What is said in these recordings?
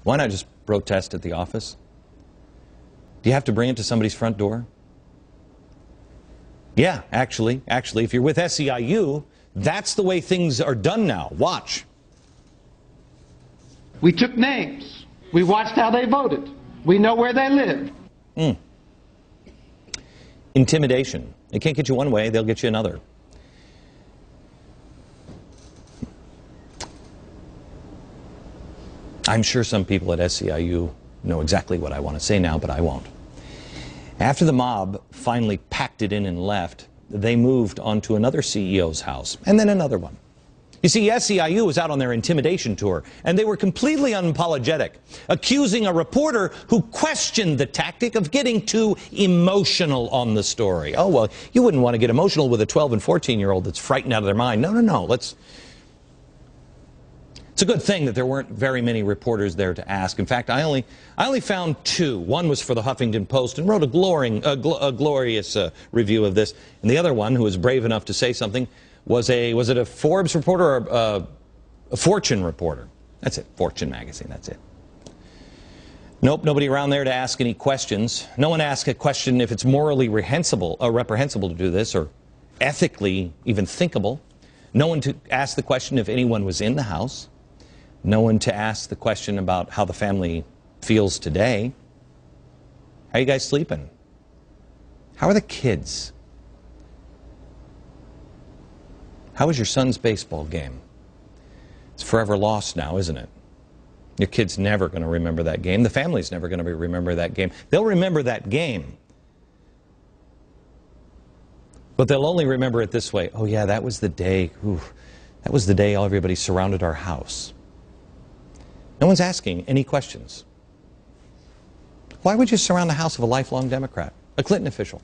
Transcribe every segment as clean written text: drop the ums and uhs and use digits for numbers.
Why not just protest at the office? Do you have to bring it to somebody's front door? Yeah, actually, if you're with SEIU, that's the way things are done now. Watch. We took names. We watched how they voted. We know where they live. Intimidation. They can't get you one way, they'll get you another. I'm sure some people at SEIU know exactly what I want to say now, but I won't. After the mob finally packed it in and left, they moved on to another CEO's house, and then another one. You see, SEIU was out on their intimidation tour, and they were completely unapologetic, accusing a reporter who questioned the tactic of getting too emotional on the story. Oh, well, you wouldn't want to get emotional with a 12 and 14-year-old that's frightened out of their mind. No. It's a good thing that there weren't very many reporters there to ask. In fact, I only found two. One was for the Huffington Post and wrote a glorious review of this. And the other one, who was brave enough to say something, was it a Forbes reporter or a Fortune reporter? That's it, Fortune magazine, that's it. Nope, nobody around there to ask any questions. No one asked a question if it's morally reprehensible to do this, or ethically even thinkable. No one to ask the question if anyone was in the house. No one to ask the question about how the family feels today. How are you guys sleeping? How are the kids? How was your son's baseball game? It's forever lost now, isn't it? Your kid's never going to remember that game. The family's never going to remember that game. They'll remember that game. But they'll only remember it this way. Oh yeah, that was the day. That was the day everybody surrounded our house. No one's asking any questions. Why would you surround the house of a lifelong Democrat, a Clinton official?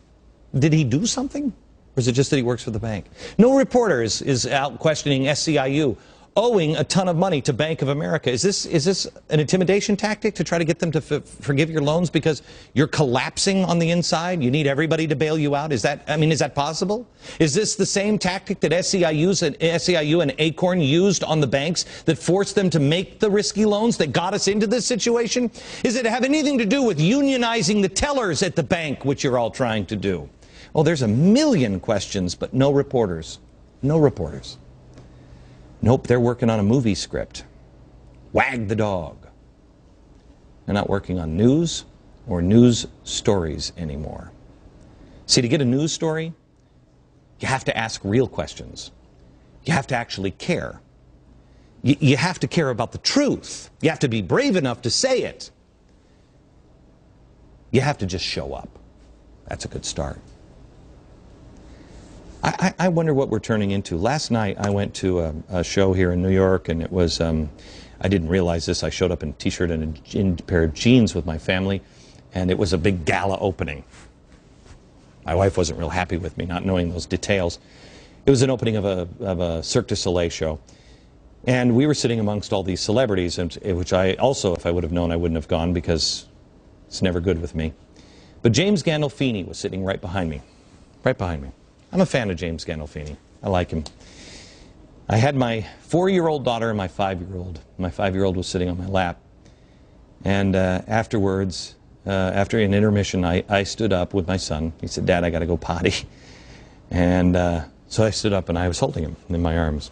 Did he do something? Or is it just that he works for the bank? No reporter is out questioning SEIU, owing a ton of money to Bank of America. Is this an intimidation tactic to try to get them to forgive your loans because you're collapsing on the inside? You need everybody to bail you out? Is that possible? Is this the same tactic that SEIU and Acorn used on the banks that forced them to make the risky loans that got us into this situation? Is it have anything to do with unionizing the tellers at the bank, which you're all trying to do? Oh, there's a million questions, but no reporters. No reporters. Nope, they're working on a movie script. Wag the dog. They're not working on news or news stories anymore. See, to get a news story, you have to ask real questions. You have to actually care. You have to care about the truth. You have to be brave enough to say it. You have to just show up. That's a good start. I wonder what we're turning into. Last night I went to a show here in New York, and it was, I didn't realize this, I showed up in a t-shirt and a pair of jeans with my family, and it was a big gala opening. My wife wasn't real happy with me, not knowing those details. It was an opening of a Cirque du Soleil show, and we were sitting amongst all these celebrities, which I also, if I would have known, I wouldn't have gone, because it's never good with me. But James Gandolfini was sitting right behind me. Right behind me. I'm a fan of James Gandolfini. I like him. I had my 4-year-old daughter and my 5-year-old. My 5-year-old was sitting on my lap. And afterwards, after an intermission, I stood up with my son. He said, "Dad, I got to go potty." And so I stood up and I was holding him in my arms.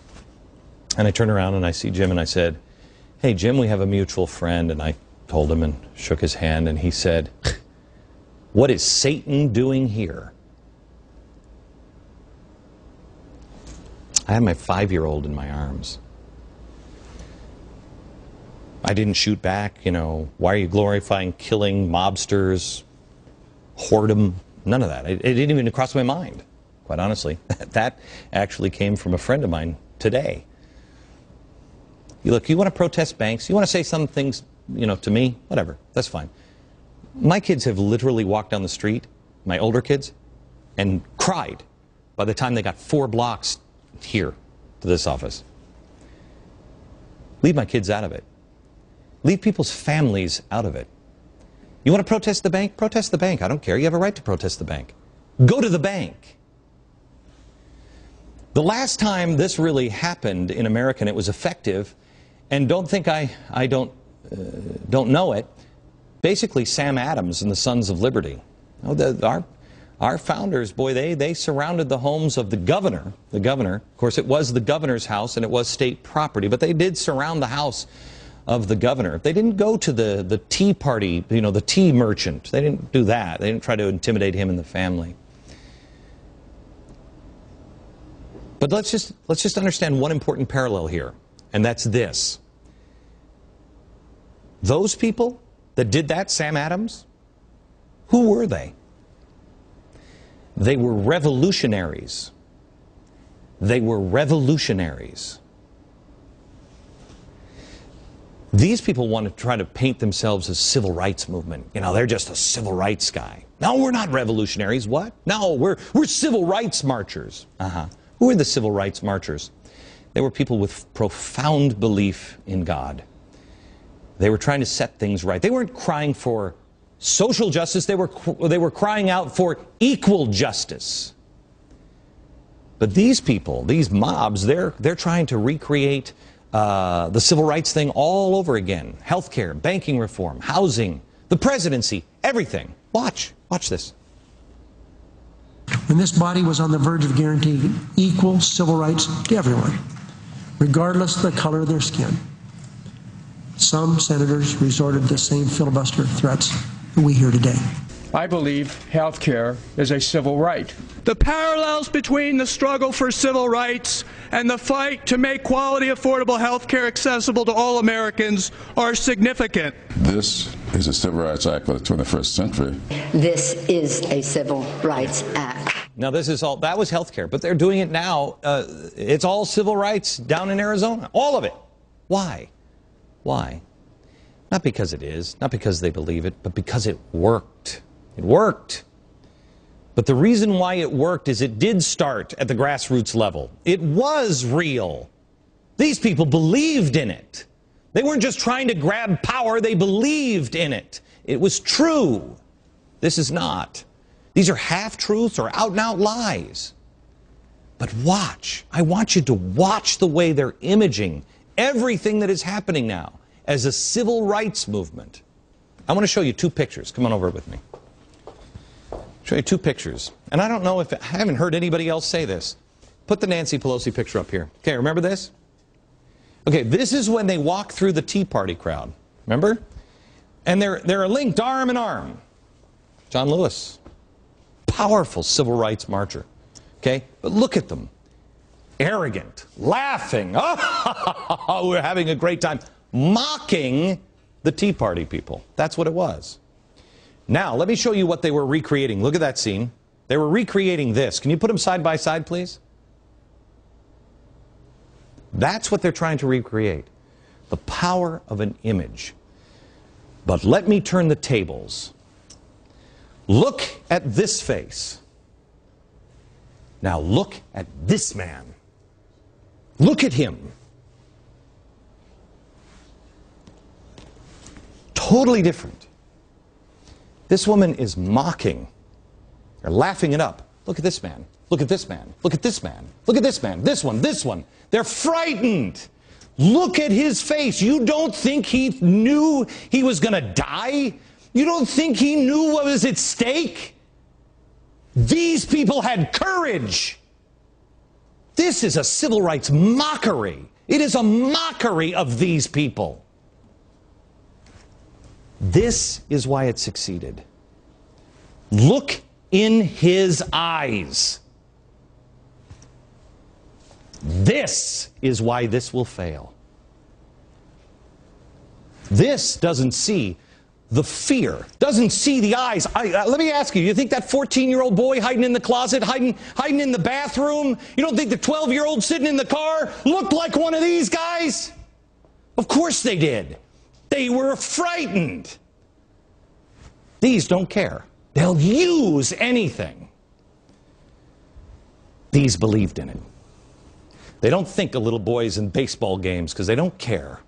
And I turned around and I see Jim and I said, "Hey, Jim, we have a mutual friend." And I told him and shook his hand, and he said, "What is Satan doing here?" I had my 5-year-old in my arms. I didn't shoot back, why are you glorifying killing mobsters, whoredom? None of that. It didn't even cross my mind, quite honestly. That actually came from a friend of mine today. Look, you want to protest banks? You want to say some things, to me? Whatever. That's fine. My kids have literally walked down the street, my older kids, and cried by the time they got 4 blocks here to this office. Leave my kids out of it. Leave people's families out of it. You want to protest the bank? Protest the bank. I don't care. You have a right to protest the bank. Go to the bank. The last time this really happened in America and it was effective, and don't think I don't don't know it, basically Sam Adams and the Sons of Liberty. Our founders, boy, they surrounded the homes of the governor. The governor, of course, it was the governor's house and it was state property, but they did surround the house of the governor. They didn't go to the tea party, you know, the tea merchant. They didn't do that. They didn't try to intimidate him and the family. But let's just understand one important parallel here, and that's this. Those people that did that, Sam Adams, who were they? They were revolutionaries. They were revolutionaries. These people want to try to paint themselves as civil rights movement. You know, they're just a civil rights guy. No, we're not revolutionaries. What? No, we're civil rights marchers. Who were the civil rights marchers? They were people with profound belief in God. They were trying to set things right. They weren't crying for social justice. They were crying out for equal justice. But these people, these mobs, they're trying to recreate the civil rights thing all over again. Healthcare, banking reform, housing, the presidency, everything. Watch this. When this body was on the verge of guaranteeing equal civil rights to everyone, regardless of the color of their skin, some senators resorted to the same filibuster threats that we hear today. I believe health care is a civil right. The parallels between the struggle for civil rights and the fight to make quality, affordable health care accessible to all Americans are significant. This is a Civil Rights Act for the 21st century. This is a Civil Rights Act. Now, that was health care, but they're doing it now. It's all civil rights down in Arizona. All of it. Why? Why? Not because it is, not because they believe it, but because it worked. It worked. But the reason why it worked is it did start at the grassroots level. It was real. These people believed in it. They weren't just trying to grab power, they believed in it. It was true. This is not. These are half-truths or out-and-out lies. But watch. I want you to watch the way they're imaging everything that is happening now as a civil rights movement. I want to show you two pictures. Come on over with me. Show you two pictures. And I don't know if I haven't heard anybody else say this. Put the Nancy Pelosi picture up here. Okay, remember this? Okay, this is when they walk through the Tea Party crowd. Remember? And they're linked arm in arm. John Lewis. Powerful civil rights marcher. Okay? But look at them. Arrogant. Laughing. Oh, we're having a great time. Mocking the Tea Party people. That's what it was. Now, let me show you what they were recreating. Look at that scene. They were recreating this. Can you put them side by side, please? That's what they're trying to recreate. The power of an image. But let me turn the tables. Look at this face. Now look at this man. Look at him. Totally different. This woman is mocking. They're laughing it up. Look at this man. Look at this man. Look at this man. Look at this man. This one. This one. They're frightened. Look at his face. You don't think he knew he was going to die? You don't think he knew what was at stake? These people had courage. This is a civil rights mockery. It is a mockery of these people. This is why it succeeded. Look in his eyes. This is why this will fail. This doesn't see the fear, doesn't see the eyes. Let me ask you, you think that 14-year-old boy hiding in the closet, hiding in the bathroom, you don't think the 12-year-old sitting in the car looked like one of these guys? Of course they did. They were frightened. These don't care. They'll use anything. These believed in it. They don't think of little boys in baseball games because they don't care.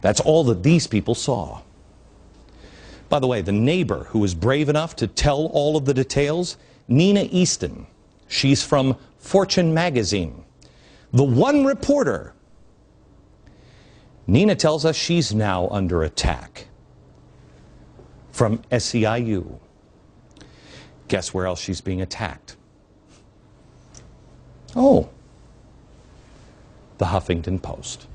That's all that these people saw. By the way, the neighbor who was brave enough to tell all of the details, Nina Easton. She's from Fortune magazine. The one reporter. Nina tells us she's now under attack from SEIU. Guess where else she's being attacked? Oh, the Huffington Post.